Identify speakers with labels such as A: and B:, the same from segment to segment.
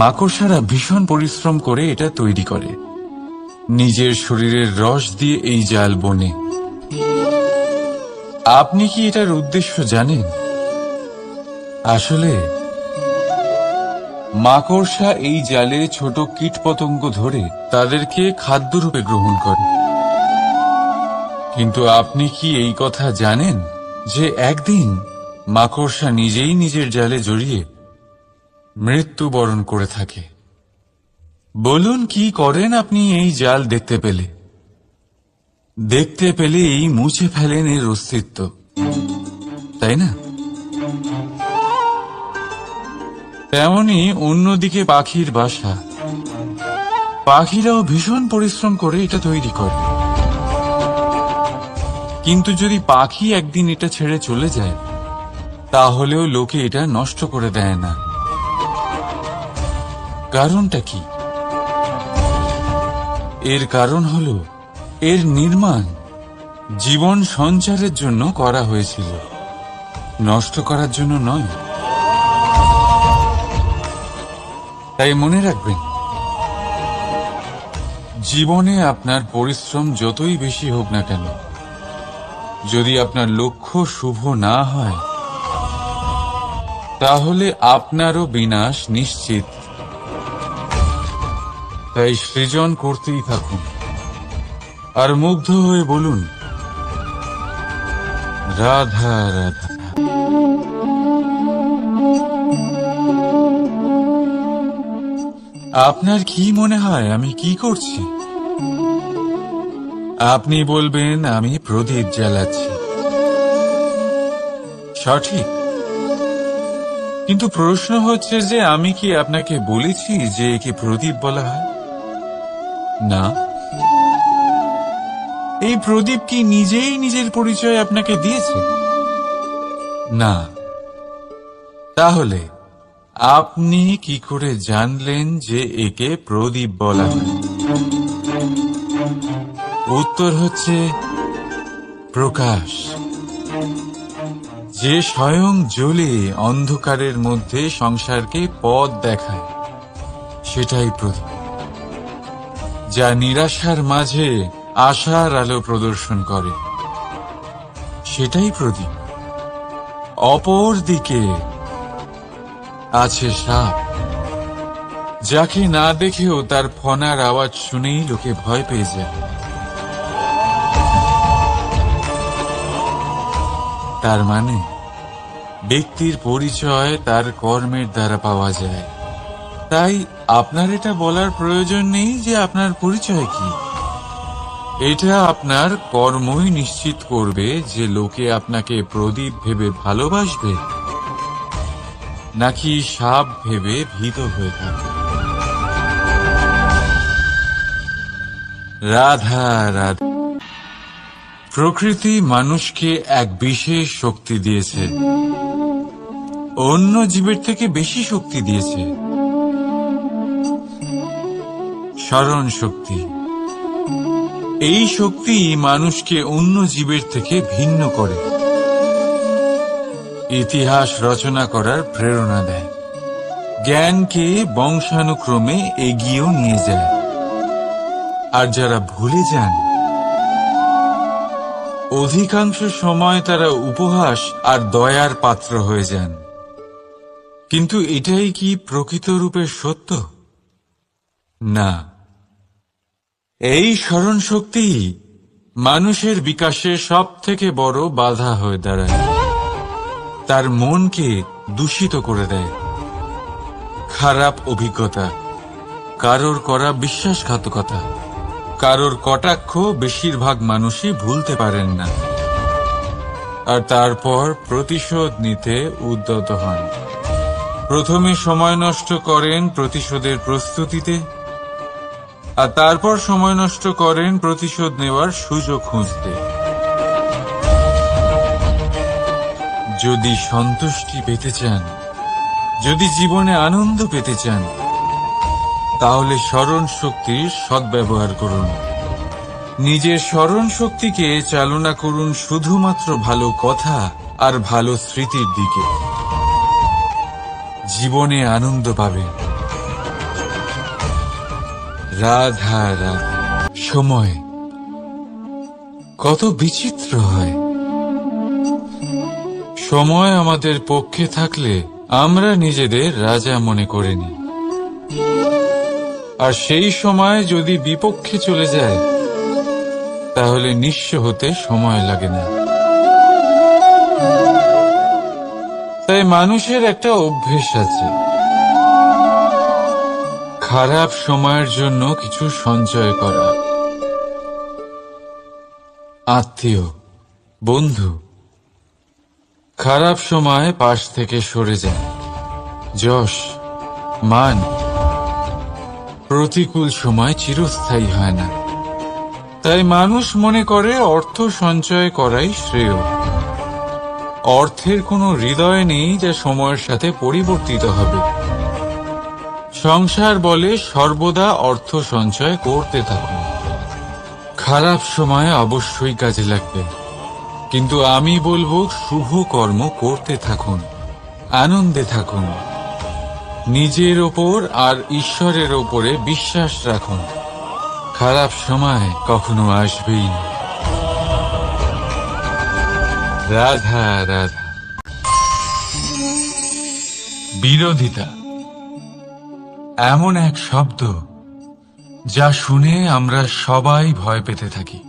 A: মাকড়সারা ভীষণ পরিশ্রম করে এটা তৈরি করে, নিজের শরীরের রস দিয়ে এই জাল বোনে। আপনি কি এটার উদ্দেশ্য জানেন? আসলে মাকড়সা এই জালে ছোট কীটপতঙ্গ ধরে তাদেরকে খাদ্যরূপে গ্রহণ করে। কিন্তু আপনি কি এই কথা জানেন যে একদিন মাকড়সা নিজেই নিজের জালে জড়িয়ে মৃত্যুবরণ করে থাকে? বলুন, কি করেন আপনি এই জাল দেখতে পেলে? দেখতে পেলেই মুছে ফেলেন এর অস্তিত্ব, তাই না? তেমনি অন্যদিকে পাখির বাসা, পাখিরাও ভীষণ পরিশ্রম করে এটা তৈরি করে। কিন্তু যদি পাখি একদিন এটা ছেড়ে চলে যায়, তাহলেও লোকে এটা নষ্ট করে দেয় না। কারণটা কি? এর কারণ হলো এর নির্মাণ জীবন সঞ্চারের জন্য করা হয়েছিল, নষ্ট করার জন্য নয়। তাই মনে রাখবেন, জীবনে আপনার পরিশ্রম যতই বেশি হোক না কেন, যদি আপনার লক্ষ্য শুভ না হয়, তাহলে আপনারও বিনাশ নিশ্চিত। তাই সৃজন করতেই থাকুন, আর মুগ্ধ হয়ে বলুন, রাধা রাধা। আপনার কি মনে হয় আমি কি করছি? আপনি বলবেন আমি প্রদীপ জ্বালাচ্ছি। সঠিক, কিন্তু প্রশ্ন হচ্ছে যে আমি কি আপনাকে বলেছি যে একে প্রদীপ বলা হয়? না। এই প্রদীপ কি নিজেই নিজের পরিচয় আপনাকে দিয়েছে? না। তাহলে আপনি কি করে জানলেন যে একে প্রদীপ বলা হয়? উত্তর হচ্ছে প্রকাশ, যে স্বয়ং জ্বলে অন্ধকারের মধ্যে সংসারকে পথ দেখায়, সেটাই প্রদীপ। যা নিরাশার মাঝে আশার আলো প্রদর্শন করে, সেটাই প্রদীপ। অপর দিকে আছে সাপ, যাকে না দেখেও তার ফনার আওয়াজ শুনেই লোকে ভয় পেয়ে যায়। তার মানে ব্যক্তির পরিচয় তার কর্মের দ্বারা পাওয়া যায়। তাই আপনার এটা বলার প্রয়োজন নেই যে আপনার পরিচয় কি। এটা আপনার কর্মই নিশ্চিত করবে যে লোকে আপনাকে প্রদীপ ভেবে ভালোবাসবে নাকি সাপ ভেবে ভীত হয়ে থাকবে। রাধা রাধা। প্রকৃতি মানুষকে এক বিশেষ শক্তি দিয়েছে, অন্য জীবের থেকে বেশি শক্তি দিয়েছে। স্মরণ শক্তি। এই শক্তি মানুষকে অন্য জীবের থেকে ভিন্ন করে, ইতিহাস রচনা করার প্রেরণা দেয়, জ্ঞানকে বংশানুক্রমে এগিয়েও নিয়ে যায়। আর যারা ভুলে যান, অধিকাংশ সময় তারা উপহাস আর দয়ার পাত্র হয়ে যান। কিন্তু এটাই কি প্রকৃত রূপে সত্য? না। এই স্মরণ শক্তি মানুষের বিকাশে সব থেকে বড় বাধা হয়ে দাঁড়ায়। তার মনকে দূষিত করে দেয়। খারাপ অভিজ্ঞতা, কারোর করা বিশ্বাসঘাতকতা, কারোর কটাক্ষ বেশিরভাগ মানুষই ভুলতে পারেন না, আর তারপর প্রতিশোধ নিতে উদ্যত হন। প্রথমে সময় নষ্ট করেন প্রতিশোধের প্রস্তুতিতে, আর তারপর সময় নষ্ট করেন প্রতিশোধ নেওয়ার সুযোগ খুঁজতে। যদি সন্তুষ্টি পেতে চান, যদি জীবনে আনন্দ পেতে চান, তাহলে স্মরণ শক্তির সদ্ব্যবহার করুন। নিজের স্মরণ শক্তিকে চালনা করুন শুধুমাত্র ভালো কথা আর ভালো স্মৃতির দিকে। জীবনে আনন্দ পাবেন, রাধা রাধা। সময় কত বিচিত্র হয়। সময় আমাদের পক্ষে থাকলে আমরা নিজেদের রাজা মনে করে নিই, আর সেই সময় যদি বিপক্ষে চলে যায় তাহলে নিঃস্ব হতে সময় লাগে না। তাই মানুষের একটা অভ্যেস আছে, খারাপ সময়ের জন্য কিছু সঞ্চয় করা। আত্মীয়, বন্ধু খারাপ সময় পাশ থেকে সরে যায়। যশ, মান প্রতিকূল সময় চিরস্থায়ী হয় না। তাই মানুষ মনে করে অর্থ সঞ্চয় করাই শ্রেয়। অর্থের কোনো হৃদয় নেই যা সময়ের সাথে পরিবর্তিত হবে। সংসার বলে সর্বদা অর্থ সঞ্চয় করতে থাকুন। খারাপ সময় অবশ্যই কাজে লাগবে, কিন্তু আমি বলবো শুভ কর্ম করতে থাকুন, আনন্দে থাকুন, নিজের ওপর আর ঈশ্বরের ওপরে বিশ্বাস রাখুন। খারাপ সময় কখনো আসবেই না। রাধা রাধা। বিরোধিতা এমন এক শব্দ যা শুনে আমরা সবাই ভয় পেতে থাকি।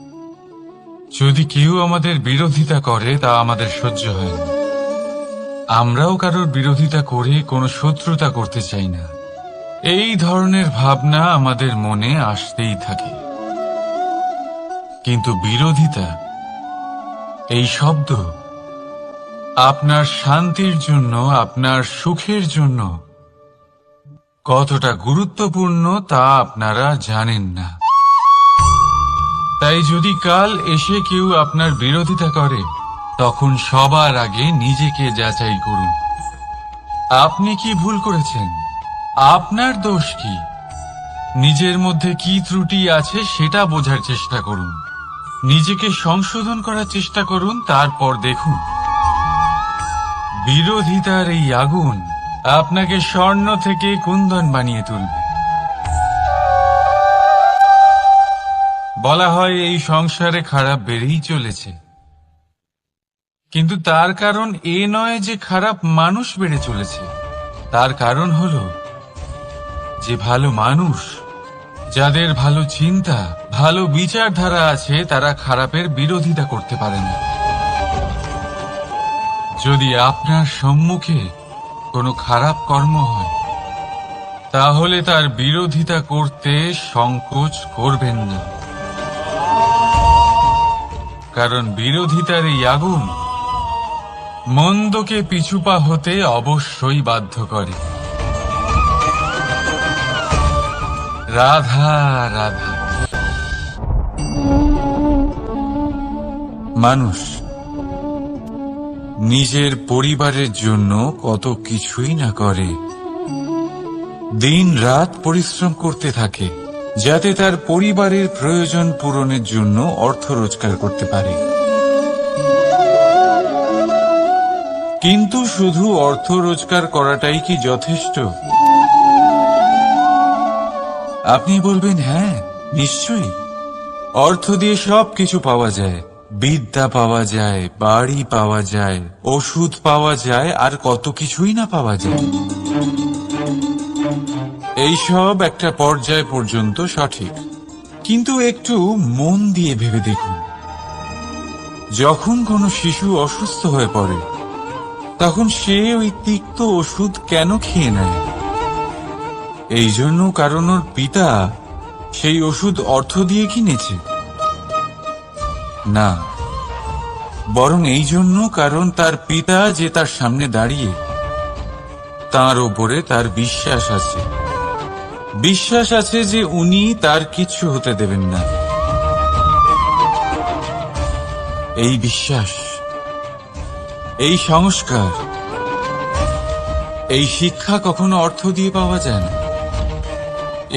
A: যদি কেউ আমাদের বিরোধিতা করে তা আমাদের সহ্য হয় না। আমরাও কারোর বিরোধিতা করে কোনো শত্রুতা করতে চাই না। এই ধরনের ভাবনা আমাদের মনে আসতেই থাকে। কিন্তু বিরোধিতা এই শব্দ আপনার শান্তির জন্য, আপনার সুখের জন্য কতটা গুরুত্বপূর্ণ তা আপনারা জানেন না। তাই যদি কাল এসে কেউ আপনার বিরোধিতা করে, তখন সবার আগে নিজেকে যাচাই করুন। আপনি কি ভুল করেছেন? আপনার দোষ কি? নিজের মধ্যে কি ত্রুটি আছে সেটা বোঝার চেষ্টা করুন। নিজেকে সংশোধন করার চেষ্টা করুন, তারপর দেখুন বিরোধিতার এই আগুন আপনাকে স্বর্ণ থেকে কুন্দন বানিয়ে তুলবে। বলা হয় এই সংসারে খারাপ বেড়েই চলেছে, কিন্তু তার কারণ এ নয় যে খারাপ মানুষ বেড়ে চলেছে। তার কারণ হলো যে ভালো মানুষ, যাদের ভালো চিন্তা, ভালো বিচারধারা আছে, তারা খারাপের বিরোধিতা করতে পারে না। যদি আপনার সম্মুখে কোনো খারাপ কর্ম হয়, তাহলে তার বিরোধিতা করতে সংকোচ করবেন না, কারণ বিরোধিতার এই আগুন মন্দকে পিছুপা হতে অবশ্যই বাধ্য করে। রাধা রাধা। মানুষ নিজের পরিবারের জন্য কত কিছুই না করে, দিন রাত পরিশ্রম করতে থাকে যাতে তার পরিবারের প্রয়োজন পূরণের জন্য অর্থ রোজগার করতে পারে। কিন্তু শুধু অর্থ রোজগার করাটাই কি যথেষ্ট? আপনি বলবেন, হ্যাঁ নিশ্চয়ই, অর্থ দিয়ে সবকিছু পাওয়া যায়। বিদ্যা পাওয়া যায়, বাড়ি পাওয়া যায়, ওষুধ পাওয়া যায়, আর কত কিছুই না পাওয়া যায়। এইসব একটা পর্যায় পর্যন্ত সঠিক, কিন্তু একটু মন দিয়ে ভেবে দেখুন, যখন কোনো শিশু অসুস্থ হয়ে পড়ে তখন সে ওই তিক্ত ওষুধ কেন খেয়ে নেয়? এই জন্য কারণ ওর পিতা সেই ওষুধ অর্থ দিয়ে কিনেছে? না, বরং এই জন্য কারণ তার পিতা যে তার সামনে দাঁড়িয়ে, তার ওপরে তার বিশ্বাস আছে। বিশ্বাস আছে যে উনি তার কিচ্ছু হতে দেবেন না। এই বিশ্বাস, এই সংস্কার, এই শিক্ষা কখনো অর্থ দিয়ে পাওয়া যায় না।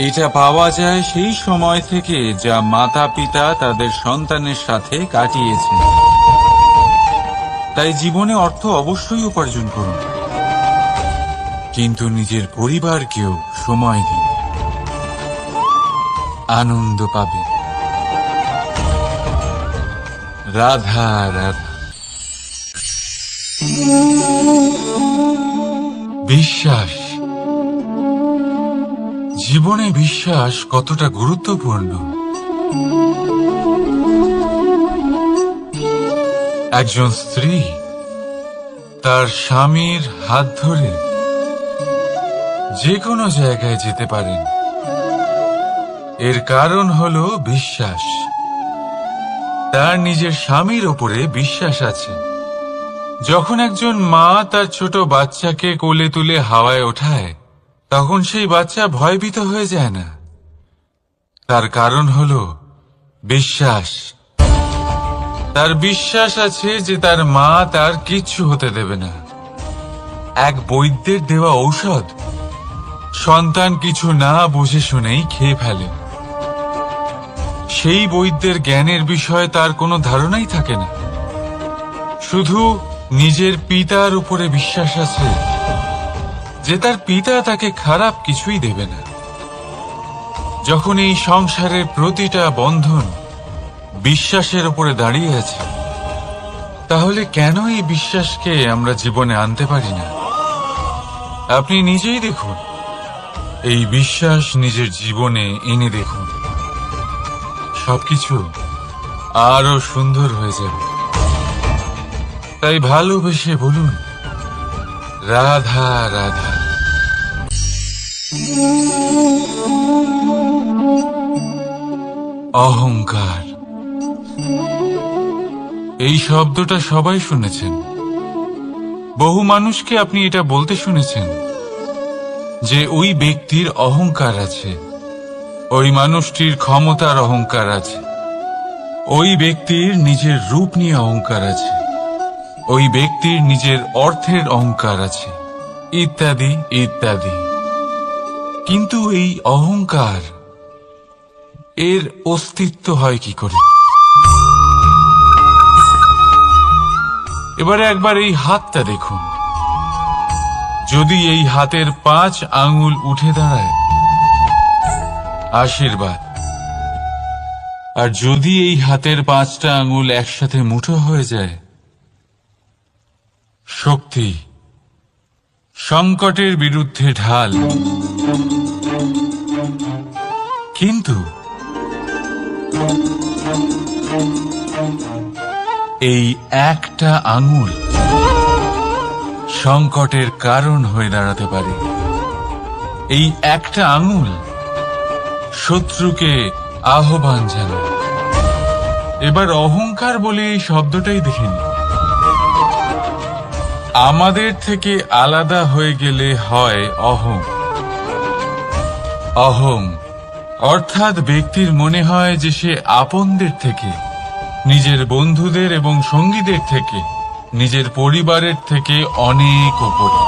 A: এটা পাওয়া যায় সেই সময় থেকে যা মাতা পিতা তাদের সন্তানের সাথে কাটিয়েছেন। তাই জীবনে অর্থ অবশ্যই উপার্জন করুন, কিন্তু নিজের পরিবারকেও সময় দিন। আনন্দ পাবেন। রাধা রাধা। বিশ্বাস, জীবনে বিশ্বাস কতটা গুরুত্বপূর্ণ। একজন স্ত্রী তার স্বামীর হাত ধরে যে কোনো জায়গায় যেতে পারেন, এর কারণ হলো বিশ্বাস। তার নিজের স্বামীর ওপরে বিশ্বাস আছে। যখন একজন মা তার ছোট বাচ্চাকে কোলে তুলে হাওয়ায় ওঠায়, তখন সেই বাচ্চা ভয়ভীত হয়ে যায় না। তার কারণ হলো বিশ্বাস। তার বিশ্বাস আছে যে তার মা তার কিচ্ছু হতে দেবে না। এক বৈদ্যের দেওয়া ঔষধ সন্তান কিছু না বুঝে শুনেই খেয়ে ফেলে। সেই বৈদ্যের জ্ঞানের বিষয়ে তার কোনো ধারণাই থাকে না, শুধু নিজের পিতার উপরে বিশ্বাস আছে যে তার পিতা তাকে খারাপ কিছুই দেবে না। যখন এই সংসারের প্রতিটা বন্ধন বিশ্বাসের উপরে দাঁড়িয়ে আছে, তাহলে কেন এই বিশ্বাসকে আমরা জীবনে আনতে পারি না? আপনি নিজেই দেখুন, এই বিশ্বাস নিজের জীবনে এনে দেখুন, সবকিছু আরো সুন্দর হয়ে যাবে। তাই ভালোবেসে বলুন, রাধা রাধা। অহংকার, এই শব্দটা সবাই শুনেছেন। বহু মানুষকে আপনি এটা বলতে শুনেছেন যে ওই ব্যক্তির অহংকার আছে, ওই মানুষটির ক্ষমতার অহংকার আছে, ওই ব্যক্তির নিজের রূপ নিয়ে অহংকার আছে, ওই ব্যক্তির নিজের অর্থের অহংকার আছে, ইত্যাদি ইত্যাদি। কিন্তু এই অহংকার, এর অস্তিত্ব হয় কি করে? এবারে একবার এই হাতটা দেখুন। যদি এই হাতের 5 আঙ্গুল উঠে দাঁড়ায়, আশীর্বাদ। আর যদি এই হাতের 5টা আঙ্গুল একসাথে মুঠো হয়ে যায়, শক্তি, সংকটের বিরুদ্ধে ঢাল। কিন্তু এই একটা আঙুল সংকটের কারণ হয়ে দাঁড়াতে পারে। এই একটা আঙুল শত্রুকে আহ্বান জানায়। এবার অহংকার বলে এই শব্দটাই দেখে নিন। আমাদের থেকে আলাদা হয়ে গেলে হয় অহং। অহং অর্থাৎ ব্যক্তির মনে হয় যে সে আপনদের থেকে, নিজের বন্ধুদের এবং সঙ্গীদের থেকে, নিজের পরিবারের থেকে অনেক উপরে,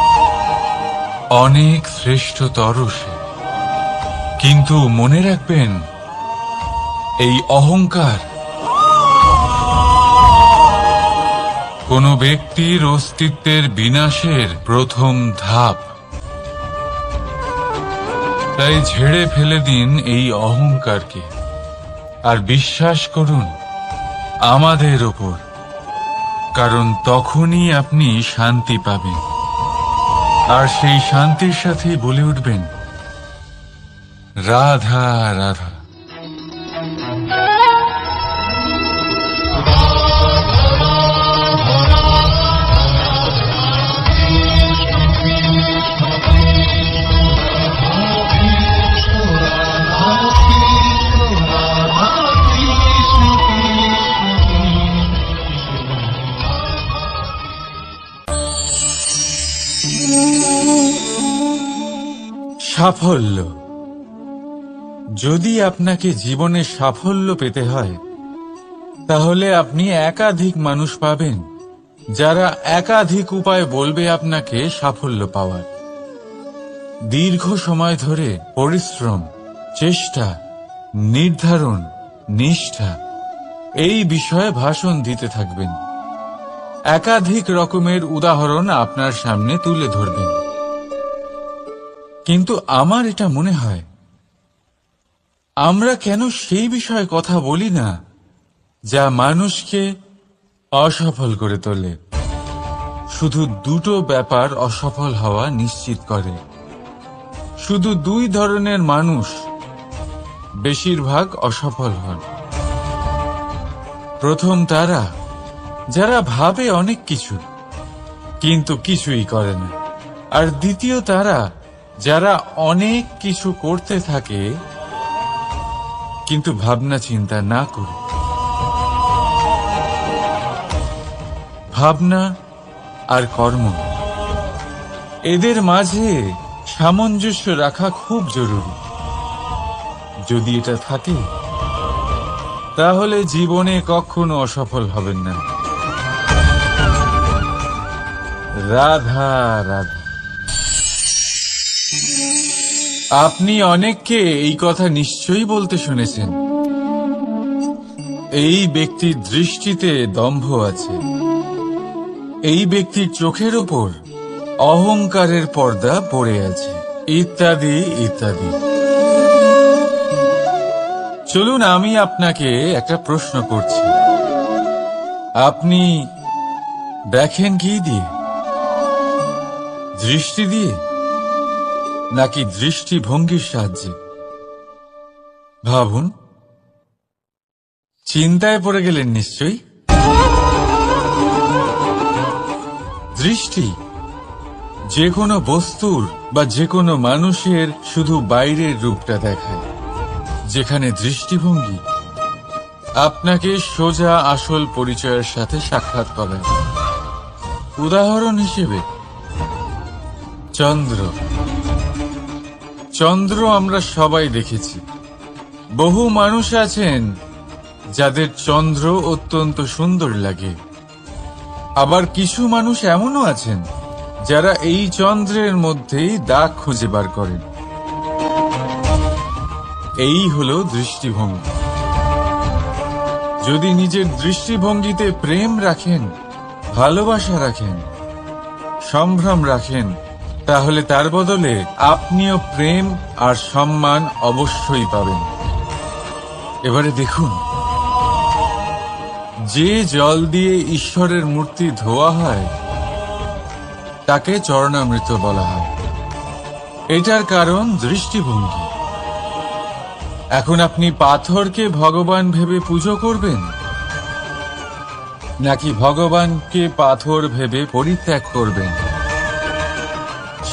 A: অনেক শ্রেষ্ঠতর সে। কিন্তু মনে রাখবেন, এই অহংকার কোন ব্যক্তির অস্তিত্বের বিনাশের প্রথম ধাপ। তাই ঝেড়ে ফেলে দিন এই অহংকারকে, আর বিশ্বাস করুন আমাদের ওপর, কারণ তখনই আপনি শান্তি পাবেন। আর সেই শান্তির সাথে বলে উঠবেন, রাধা রাধা। সাফল্য, যদি আপনাকে জীবনে সাফল্য পেতে হয়, তাহলে আপনি একাধিক মানুষ পাবেন যারা একাধিক উপায় বলবে আপনাকে সাফল্য পাওয়ার। দীর্ঘ সময় ধরে পরিশ্রম, চেষ্টা, নির্ধারণ, নিষ্ঠা এই বিষয়ে ভাষণ দিতে থাকবেন। একাধিক রকমের উদাহরণ আপনার সামনে তুলে ধরবেন। কিন্তু আমার এটা মনে হয়, আমরা কেন সেই বিষয়ে কথা বলি না যা মানুষকে অসফল করে তোলে? শুধু দুটো ব্যাপার অসফল হওয়া নিশ্চিত করে। শুধু দুই ধরনের মানুষ বেশিরভাগ অসফল হন। প্রথম তারা যারা ভাবে অনেক কিছু কিন্তু কিছুই করে না, আর দ্বিতীয় তারা যারা অনেক কিছু করতে থাকে কিন্তু ভাবনা চিন্তা না করে। ভাবনা আর কর্ম, এদের মাঝে সামঞ্জস্য রাখা খুব জরুরি। যদি এটা থাকে তাহলে জীবনে কখনো অসফল হবেন না। রাধা রাধা। আপনি অনেককে এই কথা নিশ্চয়ই বলতে শুনেছেন, এই ব্যক্তির দৃষ্টিতে দম্ভ আছে, এই ব্যক্তির চোখের ওপর অহংকারের পর্দা পড়ে আছে, ইত্যাদি ইত্যাদি। চলুন আমি আপনাকে একটা প্রশ্ন করছি। আপনি দেখেন কি দিয়ে? দৃষ্টি দিয়ে নাকি দৃষ্টিভঙ্গির সাহায্যে? ভাবুন। চিন্তায় পড়ে গেলেন নিশ্চয়ই। দৃষ্টি যে কোনো বস্তুর বা যে কোনো মানুষের শুধু বাইরের রূপটা দেখায়, যেখানে দৃষ্টিভঙ্গি আপনাকে সোজা আসল পরিচয়ের সাথে সাক্ষাৎ করায়। উদাহরণ হিসেবে চন্দ্র। চন্দ্র আমরা সবাই দেখেছি। বহু মানুষ আছেন যাদের চন্দ্র অত্যন্ত সুন্দর লাগে, আবার কিছু মানুষ এমনও আছেন যারা এই চন্দ্রের মধ্যেই দাগ খুঁজে বার করেন। এই হলো দৃষ্টিভঙ্গি। যদি নিজের দৃষ্টিভঙ্গিতে প্রেম রাখেন, ভালোবাসা রাখেন, সম্ভ্রম রাখেন, তাহলে তার বদলে আপনিও প্রেম আর সম্মান অবশ্যই পাবেন। এবারে দেখুন, যে জল দিয়ে ঈশ্বরের মূর্তি ধোয়া হয় তাকে চরণামৃত বলা হয়। এটার কারণ দৃষ্টিভঙ্গি। এখন আপনি পাথরকে ভগবান ভেবে পুজো করবেন নাকি ভগবানকে পাথর ভেবে পরিত্যাগ করবেন?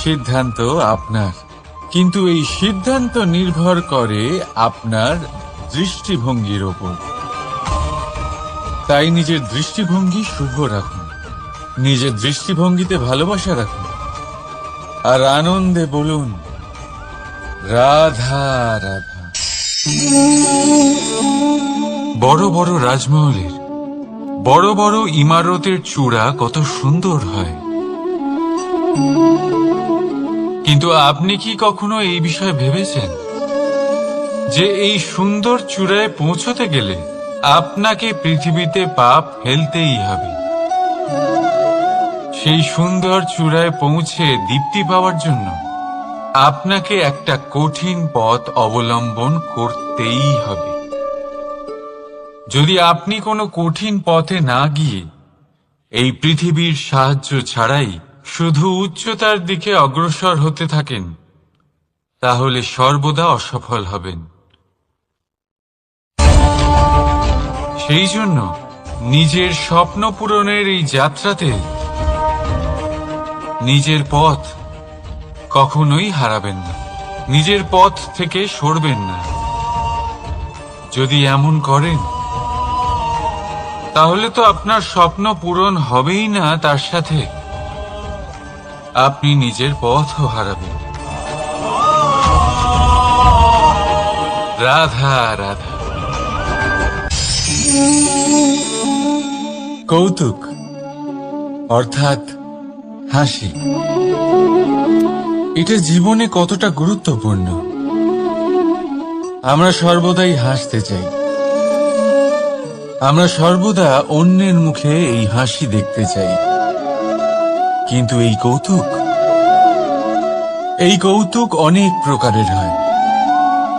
A: সিদ্ধান্ত আপনার, কিন্তু এই সিদ্ধান্ত নির্ভর করে আপনার দৃষ্টিভঙ্গির ওপর। তাই নিজের দৃষ্টিভঙ্গি শুভ রাখুন, নিজের দৃষ্টিভঙ্গিতে ভালোবাসা রাখুন, আর আনন্দে বলুন রাধা রাধা। বড় বড় রাজমহলের বড় বড় ইমারতের চূড়া কত সুন্দর হয়, কিন্তু আপনি কি কখনো এই বিষয়ে ভেবেছেন যে এই সুন্দর চূড়ায় পৌঁছতে গেলে আপনাকে পৃথিবীতে পাপ ফেলতেই হবে? সেই সুন্দর চূড়ায় পৌঁছে দীপ্তি পাওয়ার জন্য আপনাকে একটা কঠিন পথ অবলম্বন করতেই হবে। যদি আপনি কোনো কঠিন পথে না গিয়ে এই পৃথিবীর সাহায্য ছাড়াই শুধু উচ্চতার দিকে অগ্রসর হতে থাকেন, তাহলে সর্বদা অসফল হবেন। সেই জন্য নিজের স্বপ্ন পূরণের এই যাত্রাতে নিজের পথ কখনোই হারাবেন না, নিজের পথ থেকে সরবেন না। যদি এমন করেন তাহলে তো আপনার স্বপ্ন পূরণ হবেই না, তার সাথে আপনি নিজের পথও হারাবেন। রাধা রাধা। কৌতুক অর্থাৎ হাসি, এটা জীবনে কতটা গুরুত্বপূর্ণ। আমরা সর্বদাই হাসতে চাই, আমরা সর্বদা অন্যের মুখে এই হাসি দেখতে চাই। কিন্তু এই কৌতুক অনেক প্রকারের হয়।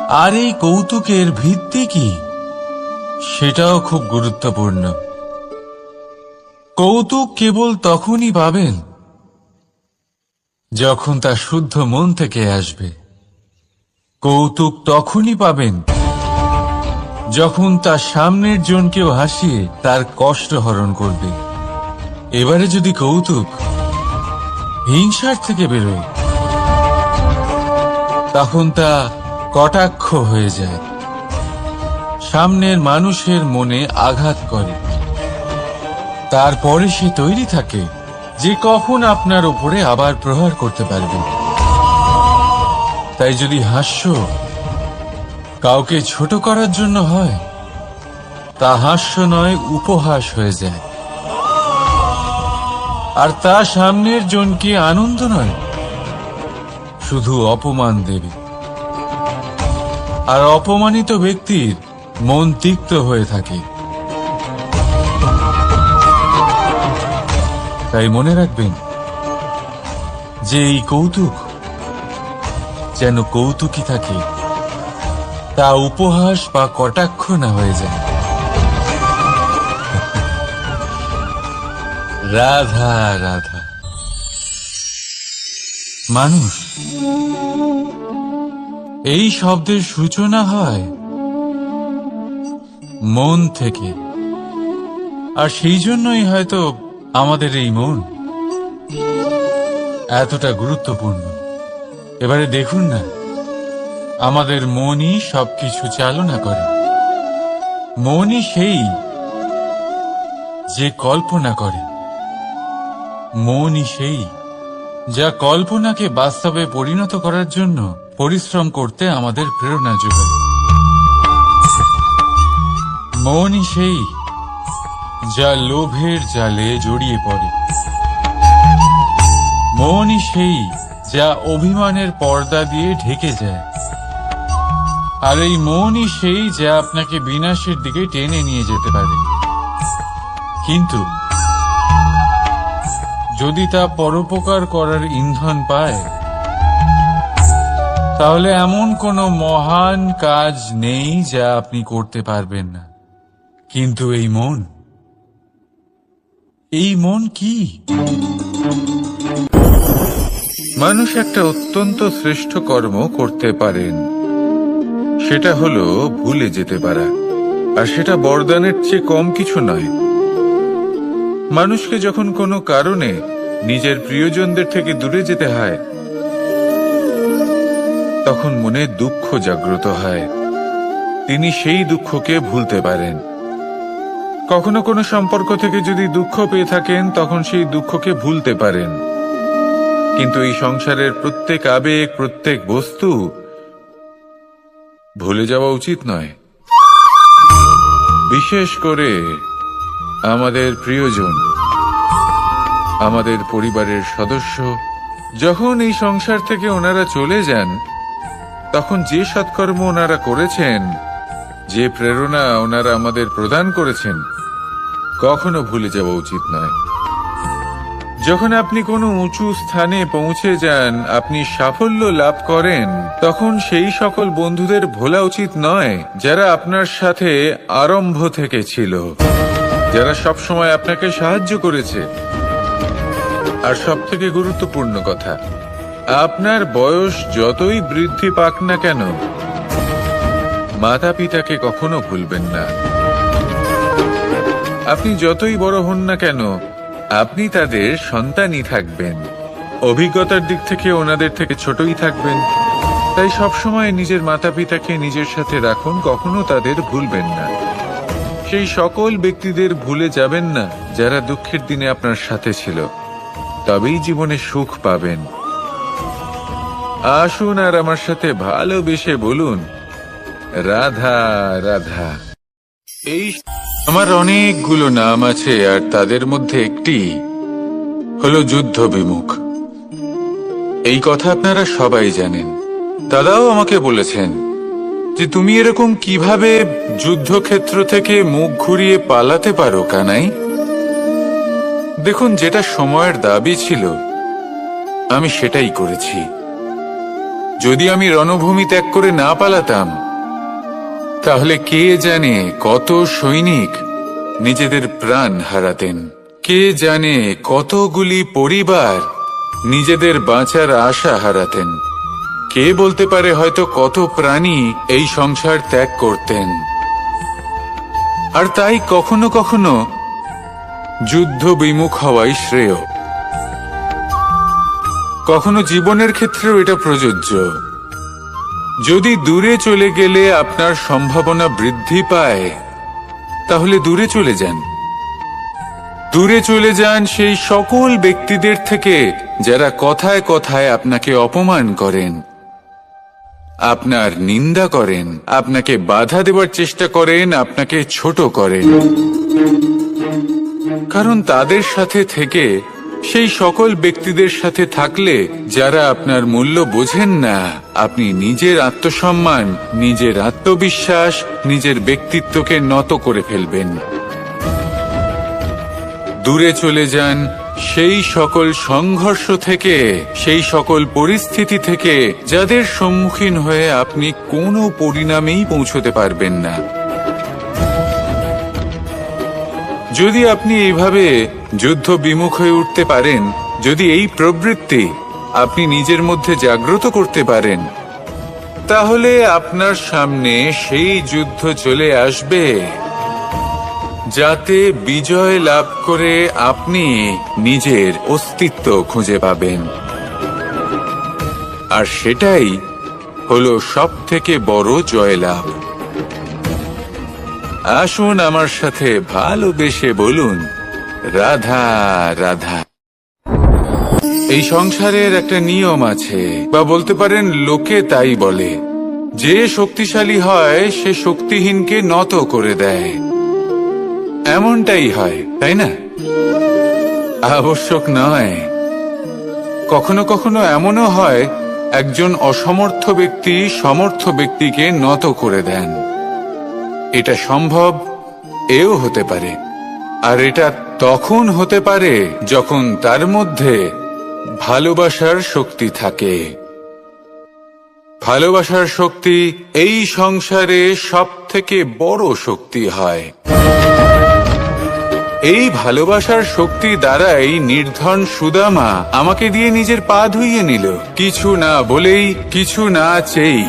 A: আর এই কৌতুকের ভিত্তি কি সেটাও খুব গুরুত্বপূর্ণ। কৌতুক কেবল তখনই পাবেন যখন তা শুদ্ধ মন থেকে আসবে। কৌতুক তখনই পাবেন যখন তার সামনের জনকেও হাসিয়ে তার কষ্ট হরণ করবে। এবারে যদি কৌতুক হিংসার থেকে বেরোয়, তখন তা কটাক্ষ হয়ে যায়, সামনের মানুষের মনে আঘাত করে। তারপরে সে তৈরি থাকে যে কখন আপনার উপরে আবার প্রহার করতে পারবে। তাই যদি হাস্য কাউকে ছোট করার জন্য হয়, তা হাস্য নয়, উপহাস হয়ে যায়। আর তা সামনের জনকে আনন্দ নয়, শুধু অপমান দেবে। আর অপমানিত ব্যক্তির মন তিক্ত হয়ে থাকে। তাই মনে রাখবেন যে এই কৌতুক যেন কৌতুকই থাকে, তা উপহাস বা কটাক্ষ না হয়ে যায়। রাধা রাধা। মানুষ এই শব্দের সূচনা হয় মন থেকে, আর সেই জন্যই হয়তো আমাদের এই মন এতটা গুরুত্বপূর্ণ। এবারে দেখুন না, আমাদের মনই সবকিছু চালনা করে। মনই সেই যে কল্পনা করে। মনই সেই যা কল্পনাকে বাস্তবে পরিণত করার জন্য পরিশ্রম করতে আমাদের প্রেরণা যোগায়। মনই সেই যা লোভের জালে জড়িয়ে পড়ে। মনই সেই যা অভিমানের পর্দা দিয়ে ঢেকে যায়। আর এই মনই সেই যা আপনাকে বিনাশের দিকে টেনে নিয়ে যেতে পারে। কিন্তু যদি তা পরোপকার করার ইন্ধন পায়, তাহলে এমন কোনো মহান কাজ নেই যা আপনি করতে পারবেন না। কিন্তু এই মন কি? মানুষ একটা অত্যন্ত শ্রেষ্ঠ কর্ম করতে পারেন, সেটা হলো ভুলে যেতে পারা। আর সেটা বরদানের চেয়ে কম কিছু নয়। মানুষকে যখন কোনো কারণে নিজের প্রিয়জনদের থেকে দূরে যেতে হয়, তখন মনে দুঃখ জাগ্রত হয়। তিনি সেই দুঃখকে ভুলতে পারেন। কখনো কোনো সম্পর্ক থেকে যদি দুঃখ পেয়ে থাকেন, তখন সেই দুঃখকে ভুলতে পারেন। কিন্তু এই সংসারের প্রত্যেক আবেগ, প্রত্যেক বস্তু ভুলে যাওয়া উচিত নয়। বিশেষ করে আমাদের প্রিয়জন, আমাদের পরিবারের সদস্য। যখন এই সংসার থেকে ওনারা চলে যান, তখন যে সৎকর্ম ওনারা করেছেন, যে প্রেরণা ওনারা আমাদের প্রদান করেছেন, কখনো ভুলে যাওয়া উচিত নয়। যখন আপনি কোনো উঁচু স্থানে পৌঁছে যান, আপনি সাফল্য লাভ করেন, তখন সেই সকল বন্ধুদের ভোলা উচিত নয় যারা আপনার সাথে আরম্ভ থেকে ছিল, যারা সব সময় আপনাকে সাহায্য করেছে। আর সবথেকে গুরুত্বপূর্ণ কথা, আপনার বয়স যতই বৃদ্ধি পাক না কেন, মাতা পিতাকে কখনো ভুলবেন না। আপনি যতই বড় হন না কেন, আপনি তাদের সন্তানই থাকবেন। অভিজ্ঞতার দিক থেকে ওনাদের থেকে ছোটই থাকবেন। তাই সবসময় নিজের মাতা পিতাকে নিজের সাথে রাখুন, কখনো তাদের ভুলবেন না। সেই সকল ব্যক্তিদের ভুলে যাবেন না যারা দুঃখের দিনে আপনার সাথে ছিল, তবেই জীবনে সুখ পাবেন। আসুন আর আমার সাথে ভালোবেসে বলুন, রাধা রাধা। এই আমার অনেকগুলো নাম আছে, আর তাদের মধ্যে একটি হলো যুদ্ধ বিমুখ। এই কথা আপনারা সবাই জানেন। দাদাও আমাকে বলেছেন যে তুমি এরকম কিভাবে যুদ্ধক্ষেত্র থেকে মুখ ঘুরিয়ে পালাতে পারো কানাই। দেখুন, যেটা সময়ের দাবি ছিল আমি সেটাই করেছি। যদি আমি রণভূমি ত্যাগ করে না পালাতাম, তাহলে কে জানে কত সৈনিক নিজেদের প্রাণ হারাতেন, কে জানে কতগুলি পরিবার নিজেদের বাঁচার আশা হারাতেন, কে বলতে পারে হয়তো কত প্রাণী এই সংসার ত্যাগ করতেন। আর তাই কখনো কখনো যুদ্ধ বিমুখ হওয়াই শ্রেয়। কখনো জীবনের ক্ষেত্রেও এটা প্রযোজ্য। যদি দূরে চলে গেলে আপনার সম্ভাবনা বৃদ্ধি পায়, তাহলে দূরে চলে যান। দূরে চলে যান সেই সকল ব্যক্তিদের থেকে যারা কথায় কথায় আপনাকে অপমান করেন, আপনার নিন্দা করেন, আপনাকে বাধা দেওয়ার চেষ্টা করেন, আপনাকে ছোট করেন। কারণ তাদের সাথে থেকে, সেই সকল ব্যক্তিদের সাথে থাকলে যারা আপনার মূল্য বোঝেন না, আপনি নিজের আত্মসম্মান, নিজের আত্মবিশ্বাস, নিজের ব্যক্তিত্বকে নত করে ফেলবেন। দূরে চলে যান সেই সকল সংঘর্ষ থেকে, সেই সকল পরিস্থিতি থেকে যাদের সম্মুখীন হয়ে আপনি কোনো পরিণামেই পৌঁছতে পারবেন না। যদি আপনি এইভাবে যুদ্ধ বিমুখ হয়ে উঠতে পারেন, যদি এই প্রবৃত্তি আপনি নিজের মধ্যে জাগ্রত করতে পারেন, তাহলে আপনার সামনে সেই যুদ্ধ চলে আসবে যাতে বিজয় লাভ করে আপনি নিজের অস্তিত্ব খুঁজে পাবেন। আর সেটাই হলো সবথেকে বড় জয়লাভ। আসুন আমার সাথে ভালোবেসে বলুন, রাধা রাধা। এই সংসারের একটা নিয়ম আছে, বা বলতে পারেন লোকে তাই বলে, যে শক্তিশালী হয় সে শক্তিহীনকে নত করে দেয়। এমনটাই হয়, তাই না? আবশ্যক নয়। কখনো কখনো এমনও হয় একজন অসমর্থ ব্যক্তি সমর্থ ব্যক্তিকে নত করে দেন। এটা সম্ভব, এও হতে পারে। আর এটা তখন হতে পারে যখন তার মধ্যে ভালোবাসার শক্তি থাকে। ভালোবাসার শক্তি এই সংসারে সবথেকে বড় শক্তি হয়। এই ভালোবাসার শক্তি দ্বারাই নির্ধন সুদামা আমাকে দিয়ে নিজের পা ধুইয়ে নিল, কিছু না বলেই, কিছু না চেয়েই।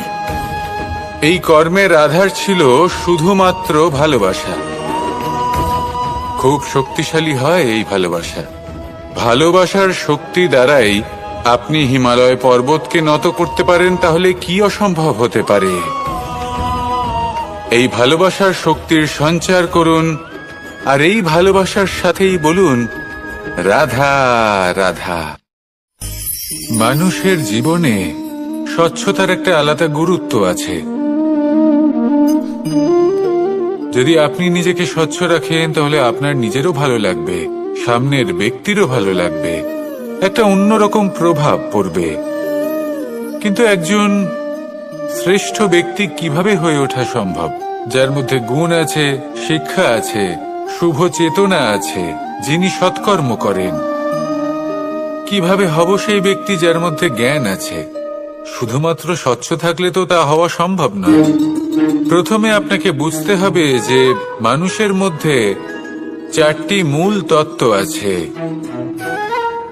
A: এই কর্মের আধার ছিল শুধুমাত্র ভালোবাসা। খুব শক্তিশালী হয় এই ভালোবাসা। ভালোবাসার শক্তি দ্বারাই আপনি হিমালয় পর্বতকে নত করতে পারেন, তাহলে কি অসম্ভব হতে পারে? এই ভালোবাসার শক্তির সঞ্চার করুন, আর এই ভালোবাসার সাথেই বলুন, রাধা রাধা। মানুষের জীবনে স্বচ্ছতার একটা আলাদা গুরুত্ব আছে। যদি আপনি নিজেকে স্বচ্ছ রাখেন, তাহলে আপনার নিজেরও ভালো লাগবে, সামনের ব্যক্তিরও ভালো লাগবে, একটা অন্যরকম প্রভাব পড়বে। কিন্তু একজন শ্রেষ্ঠ ব্যক্তি কিভাবে হয়ে ওঠা সম্ভব? যার মধ্যে গুণ আছে, শিক্ষা আছে, শুভ চেতনা আছে, যিনি সৎকর্ম করেন। কিভাবে হব সেই ব্যক্তি যার মধ্যে জ্ঞান আছে? শুধুমাত্র স্বচ্ছ থাকলে তো তা হওয়া সম্ভব নয়। প্রথমে আপনাকে বুঝতে হবে যে মানুষের মধ্যে 4টি মূল তত্ত্ব আছে।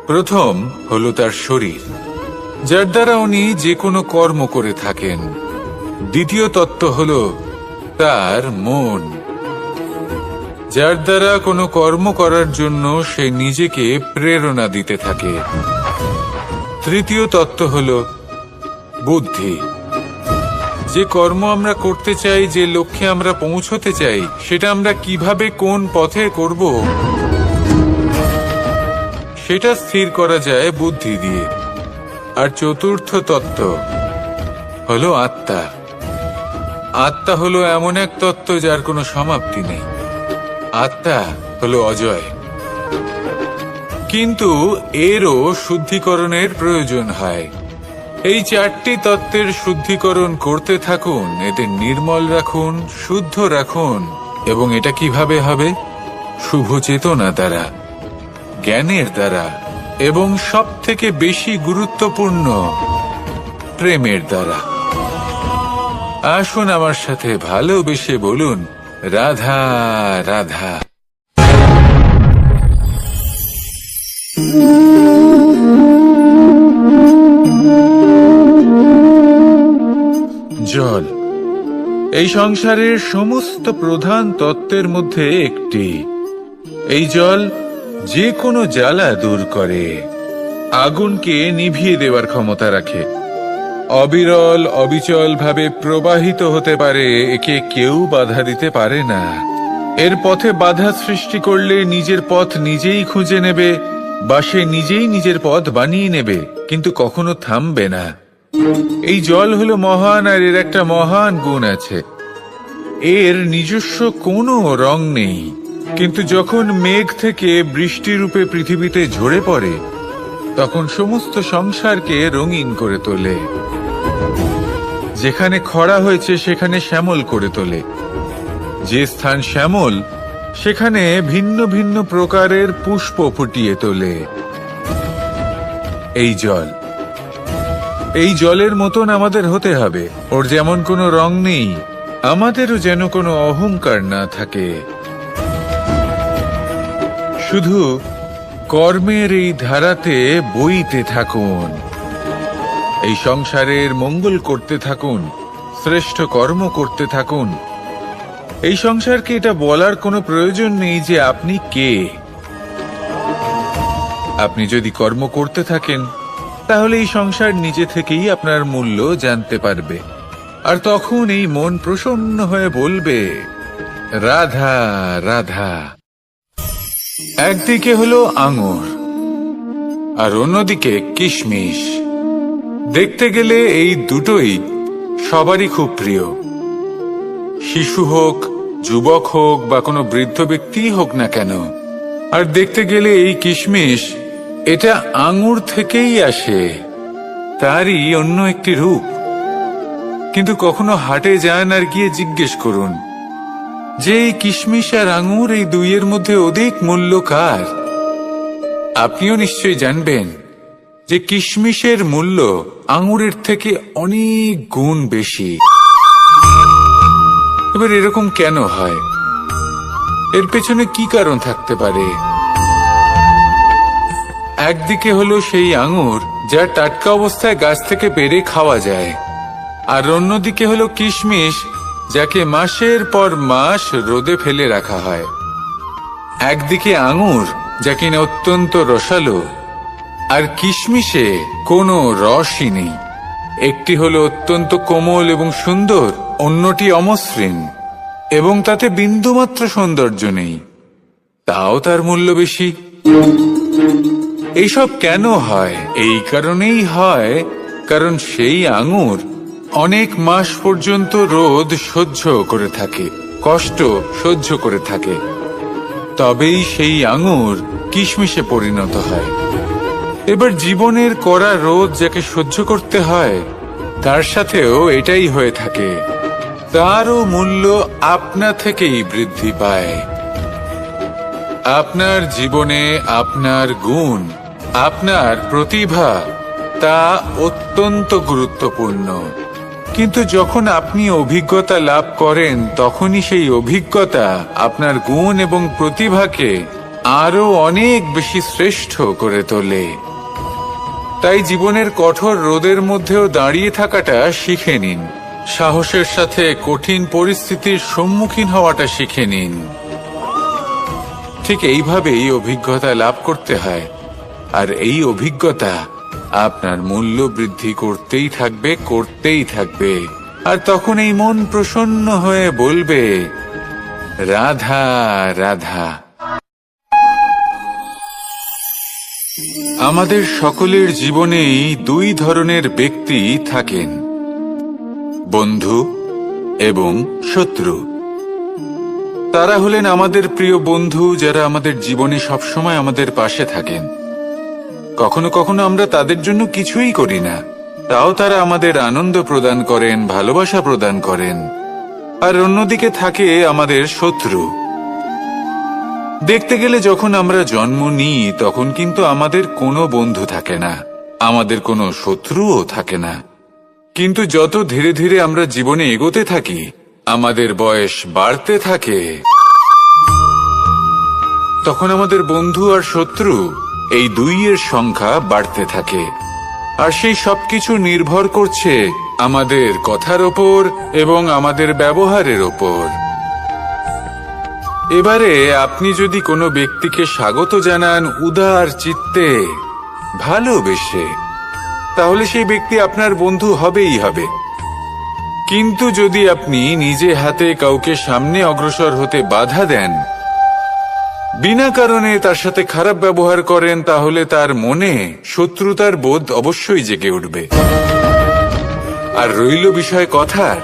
A: প্রথম হলো তার শরীর, যার দ্বারা উনি যে কোনো কর্ম করে থাকেন। দ্বিতীয় তত্ত্ব হলো তার মন, যার দ্বারা কোনো কর্ম করার জন্য সে নিজেকে প্রেরণা দিতে থাকে। তৃতীয় তত্ত্ব হলো বুদ্ধি, যে কর্ম আমরা করতে চাই, যে লক্ষ্যে আমরা পৌঁছতে চাই, সেটা আমরা কিভাবে কোন পথে করব সেটা স্থির করা যায় বুদ্ধি দিয়ে। আর চতুর্থ তত্ত্ব হলো আত্মা। আত্মা হলো এমন এক তত্ত্ব যার কোনো সমাপ্তি নেই। আত্মা হলো অজয়। কিন্তু এরও শুদ্ধিকরণের প্রয়োজন হয়। এই 4টি তত্ত্বের শুদ্ধিকরণ করতে থাকুন, এদের নির্মল রাখুন, শুদ্ধ রাখুন। এবং এটা কিভাবে হবে? শুভ চেতনা দ্বারা, জ্ঞানের দ্বারা, এবং সবথেকে বেশি গুরুত্বপূর্ণ প্রেমের দ্বারা। আসুন আমার সাথে ভালোবেসে বলুন, রাধা রাধা। জল এই সংসারের সমস্ত প্রধান তত্ত্বের মধ্যে একটি। এই জল যে কোনো জ্বালা দূর করে, আগুনকে নিভিয়ে দেওয়ার ক্ষমতা রাখে, অবিরল অবিচল ভাবে প্রবাহিত হতে পারে, একে কেউ বাধা দিতে পারে না। এর পথে বাধা সৃষ্টি করলে নিজের পথ নিজেই খুঁজে নেবে, বা সে নিজেই নিজের পথ বানিয়ে নেবে, কিন্তু কখনো থামবে না। এই জল হলো মহান, আর এর একটা মহান গুণ আছে, এর নিজস্ব কোনো রং নেই। কিন্তু যখন মেঘ থেকে বৃষ্টি রূপে পৃথিবীতে ঝরে পড়ে, তখন সমস্ত সংসারকে রঙিন করে তোলে। যেখানে খরা হয়েছে সেখানে শ্যামল করে তোলে, যে স্থান শ্যামল সেখানে ভিন্ন ভিন্ন প্রকারের পুষ্প ফুটিয়ে তোলে। এই জল, এই জলের মতন আমাদের হতে হবে। ওর যেমন কোনো রং নেই, আমাদেরও যেন কোনো অহংকার না থাকে। শুধু কর্মের এই ধারাতে বইতে থাকুন, এই সংসারের মঙ্গল করতে থাকুন, শ্রেষ্ঠ কর্ম করতে থাকুন। এই সংসারকে এটা বলার কোনো প্রয়োজন নেই যে আপনি কে। আপনি যদি কর্ম করতে থাকেন, তাহলে এই সংসার নিজে থেকেই আপনার মূল্য জানতে পারবে, আর তখন এই মন প্রসন্ন হয়ে বলবে, রাধা রাধা। একদিকে হলো আঙুর, আর অন্যদিকে কিশমিশ। দেখতে গেলে এই দুটোই সবারই খুব প্রিয়। শিশু হোক, যুবক হোক, বা কোনো বৃদ্ধ ব্যক্তিই হোক না কেন। আর দেখতে গেলে এই কিশমিশ, এটা আঙুর থেকেই আসে, তারই অন্য একটি রূপ। কিন্তু কখনো হাটে যান আর গিয়ে জিজ্ঞেস করুন যে এই কিশমিশ আর আঙুর, এই দুইয়ের মধ্যে অধিক মূল্য কার? আপনিও নিশ্চয়ই জানবেন যে কিশমিশের মূল্য আঙুরের থেকে অনেক গুণ বেশি। এবার এরকম কেন হয়? এর পেছনে কি কারণ থাকতে পারে? একদিকে হলো সেই আঙুর যা টাটকা অবস্থায় গাছ থেকে পেড়ে খাওয়া যায়, আর অন্যদিকে হলো কিশমিশ যাকে মাসের পর মাস রোদে ফেলে রাখা হয়। একদিকে আঙুর যা কিনা অত্যন্ত রসালো, আর কিশমিশে কোনো রসই নেই। একটি হলো অত্যন্ত কোমল এবং সুন্দর, অন্যটি অমসৃণ এবং তাতে বিন্দুমাত্র সৌন্দর্য নেই, তাও তার মূল্য বেশি। এইসব কেন হয়? এই কারণেই হয় কারণ সেই আঙুর অনেক মাস পর্যন্ত রোদ সহ্য করে থাকে, কষ্ট সহ্য করে থাকে, তবেই সেই আঙুর কিশমিশে পরিণত হয়। এবার জীবনের কড়া রোদ যাকে সহ্য করতে হয়, তার সাথেও এটাই হয়ে থাকে, তারও মূল্য আপনা থেকেই বৃদ্ধি পায়। আপনার জীবনে আপনার গুণ, আপনার প্রতিভা, তা অত্যন্ত গুরুত্বপূর্ণ। কিন্তু যখন আপনি অভিজ্ঞতা লাভ করেন, তখনই সেই অভিজ্ঞতা আপনার গুণ এবং প্রতিভাকে আরো অনেক বেশি শ্রেষ্ঠ করে তোলে। তাই জীবনের কঠোর রোদের মধ্যেও দাঁড়িয়ে থাকাটা শিখে নিন, সাহসের সাথে কঠিন পরিস্থিতির সম্মুখীন হওয়াটা শিখে নিন। ঠিক এইভাবেই অভিজ্ঞতা লাভ করতে হয়, আর এই অভিজ্ঞতা আপনার মূল্য বৃদ্ধি করতেই থাকবে, করতেই থাকবে। আর তখন এই মন প্রসন্ন হয়ে বলবে, রাধা রাধা। আমাদের সকলের জীবনেই দুই ধরনের ব্যক্তি থাকেন, বন্ধু এবং শত্রু। তারা হলেন আমাদের প্রিয় বন্ধু, যারা আমাদের জীবনে সবসময় আমাদের পাশে থাকেন। কখনো কখনো আমরা তাদের জন্য কিছুই করি না, তাও তারা আমাদের আনন্দ প্রদান করেন, ভালোবাসা প্রদান করেন। আর অন্যদিকে থাকে আমাদের শত্রু। দেখতে গেলে যখন আমরা জন্ম নিই, তখন কিন্তু আমাদের কোনো বন্ধু থাকে না, আমাদের কোনো শত্রুও থাকে না। কিন্তু যত ধীরে ধীরে আমরা জীবনে এগোতে থাকি, আমাদের বয়স বাড়তে থাকে, তখন আমাদের বন্ধু আর শত্রু এই দুইয়ের সংখ্যা বাড়তে থাকে। আর সেই সবকিছু নির্ভর করছে আমাদের কথার ওপর এবং আমাদের ব্যবহারের ওপর। এবারে আপনি যদি কোনো ব্যক্তিকে স্বাগত জানান উদার চিত্তে, ভালোবেসে, তাহলে সেই ব্যক্তি আপনার বন্ধু হবেই হবে। কিন্তু যদি আপনি নিজে হাতে কাউকে সামনে অগ্রসর হতে বাধা দেন, বিনা কারণে তার সাথে খারাপ ব্যবহার করেন, তাহলে তার মনে শত্রুতার বোধ অবশ্যই জেগে উঠবে। আর রইল বিষয় কথার,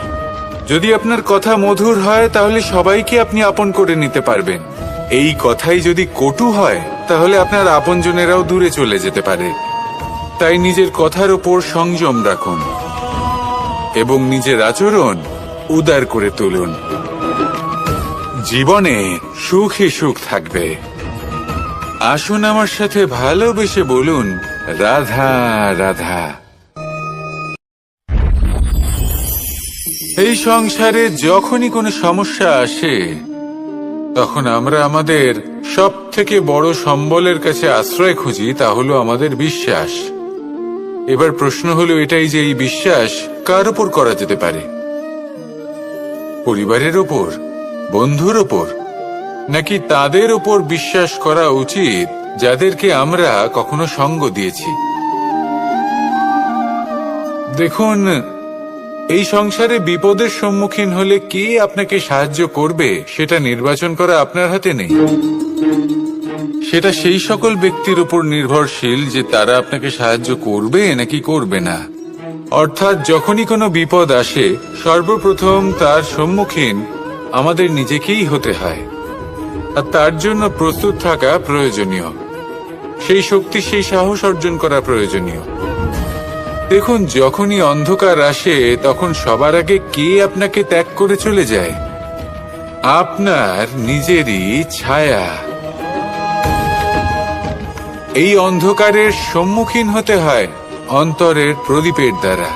A: যদি আপনার কথা মধুর হয় তাহলে সবাইকে আপনি আপন করে নিতে পারবেন। এই কথাই যদি কটু হয় তাহলে আপনার আপনজনেরাও দূরে চলে যেতে পারে। তাই নিজের কথার ওপর সংযম রাখুন এবং নিজের আচরণ উদার করে তুলুন। জীবনে সুখী সুখ থাকবে। আসুন আমার সাথে ভালোবেসে বলুন, রাধা রাধা। এই সংসারে যখনই কোনো সমস্যা আসে, তখন আমরা আমাদের সব থেকে বড় সম্বলের কাছে আশ্রয় খুঁজি, তা হলো আমাদের বিশ্বাস। এবার প্রশ্ন হলো এটাই যে এই বিশ্বাস কার ওপর করা যেতে পারে? পরিবারের ওপর, বন্ধুর ওপর, নাকি তাদের ওপর বিশ্বাস করা উচিত যাদেরকে আমরা কখনো সঙ্গ দিয়েছি? দেখুন, এই সংসারে বিপদের সম্মুখীন হলে কে আপনাকে সাহায্য করবে সেটা নির্বাচন করা আপনার হাতে নেই। সেটা সেই সকল ব্যক্তির উপর নির্ভরশীল যে তারা আপনাকে সাহায্য করবে নাকি করবে না। অর্থাৎ যখনই কোনো বিপদ আসে, সর্বপ্রথম তার সম্মুখীন আমাদের নিজেকেই হতে হয়। আর তার জন্য প্রস্তুত থাকা প্রয়োজনীয়, সেই শক্তি, সেই সাহস অর্জন করা প্রয়োজনীয়। দেখুন, যখনই অন্ধকার আসে তখন সবার আগে কে আপনাকে ত্যাগ করে চলে যায়? আপনার নিজেরই ছায়া। এই অন্ধকারের সম্মুখীন হতে হয় অন্তরের প্রদীপের দ্বারা,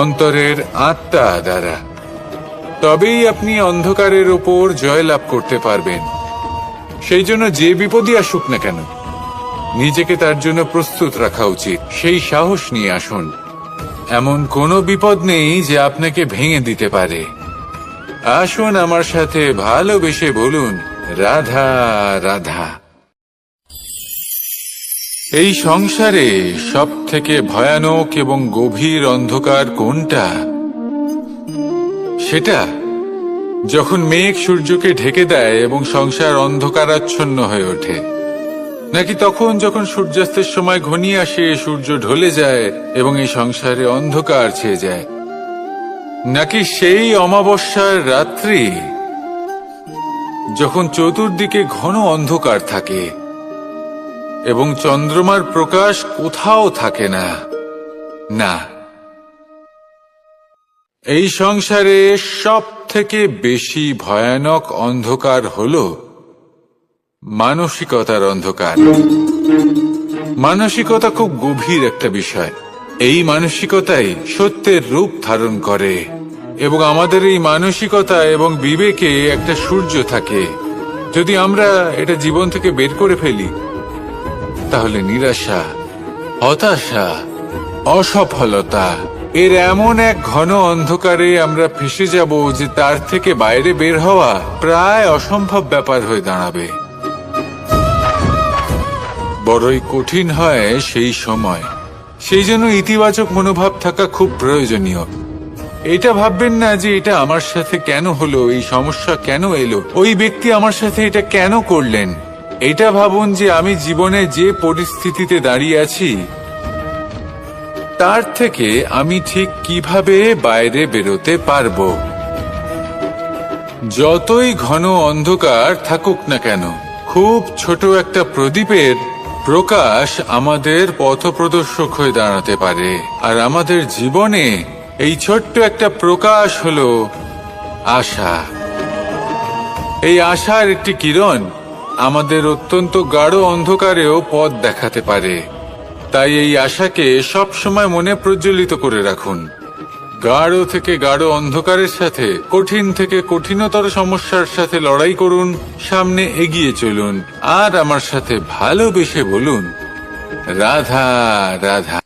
A: অন্তরের আত্মা দ্বারা। তবেই আপনি অন্ধকারের ওপর জয়লাভ করতে পারবেন। সেই জন্য যে বিপদই আসুক না কেন, নিজেকে তার জন্য প্রস্তুত রাখা উচিত। সেই সাহস নিয়ে আসুন। এমন কোনো বিপদ নেই যে আপনাকে ভেঙে দিতে পারে। আসুন আমার সাথে ভালোবেসে বলুন, রাধা রাধা। এই সংসারে সব থেকে ভয়ানক এবং গভীর অন্ধকার কোনটা? সেটা যখন মেঘ সূর্যকে ঢেকে দেয় এবং সংসার অন্ধকারাচ্ছন্ন হয়ে ওঠে, নাকি তখন যখন সূর্যাস্তের সময় ঘনিয়ে আসে, সূর্য ঢলে যায় এবং এই সংসারে অন্ধকার ছেয়ে যায়, নাকি সেই অমাবস্যার রাত্রি যখন চতুর্দিকে ঘন অন্ধকার থাকে এবং চন্দ্রমার প্রকাশ কোথাও থাকে না? না, এই সংসারে সব থেকে বেশি ভয়ানক অন্ধকার হলো মানসিকতার অন্ধকার। মানসিকতা খুব গভীর একটা বিষয়। এই মানসিকতাই সত্যের রূপ ধারণ করে এবং আমাদের এই মানসিকতা এবং বিবেকে একটা সূর্য থাকে। যদি আমরা এটা জীবন থেকে বের করে ফেলি, তাহলে নিরাশা, হতাশা, অসফলতা এর এমন এক ঘন অন্ধকারে আমরা ফেসে যাব যে তার থেকে বাইরে বের হওয়া প্রায় অসম্ভব ব্যাপার হয়ে দাঁড়াবে। বড়ই কঠিন হয় সেই সময়। সেই জন্য ইতিবাচক মনোভাব থাকা খুব প্রয়োজনীয়। এটা ভাববেন না যে এটা আমার সাথে কেন হলো, এই সমস্যা কেন এলো, ওই ব্যক্তি আমার সাথে এটা কেন করলেন। এটা ভাবুন যে আমি জীবনে যে পরিস্থিতিতে দাঁড়িয়ে আছি তার থেকে আমি ঠিক কিভাবে বাইরে বেরোতে পারবো। যতই ঘন অন্ধকার থাকুক না কেন, খুব ছোট একটা প্রদীপের প্রকাশ আমাদের পথপ্রদর্শক হয়ে দাঁড়াতে পারে। আর আমাদের জীবনে এই ছোট্ট একটা প্রকাশ হলো আশা। এই আশার একটি কিরণ আমাদের অত্যন্ত গাঢ় অন্ধকারেও পথ দেখাতে পারে। তাই এই আশাকে সব সময় মনে প্রজ্বলিত করে রাখুন। গাঢ় থেকে গাঢ় অন্ধকারের সাথে, কঠিন থেকে কঠিনতর সমস্যার সাথে লড়াই করুন, সামনে এগিয়ে চলুন, আর আমার সাথে ভালোবেসে বলুন, রাধা রাধা।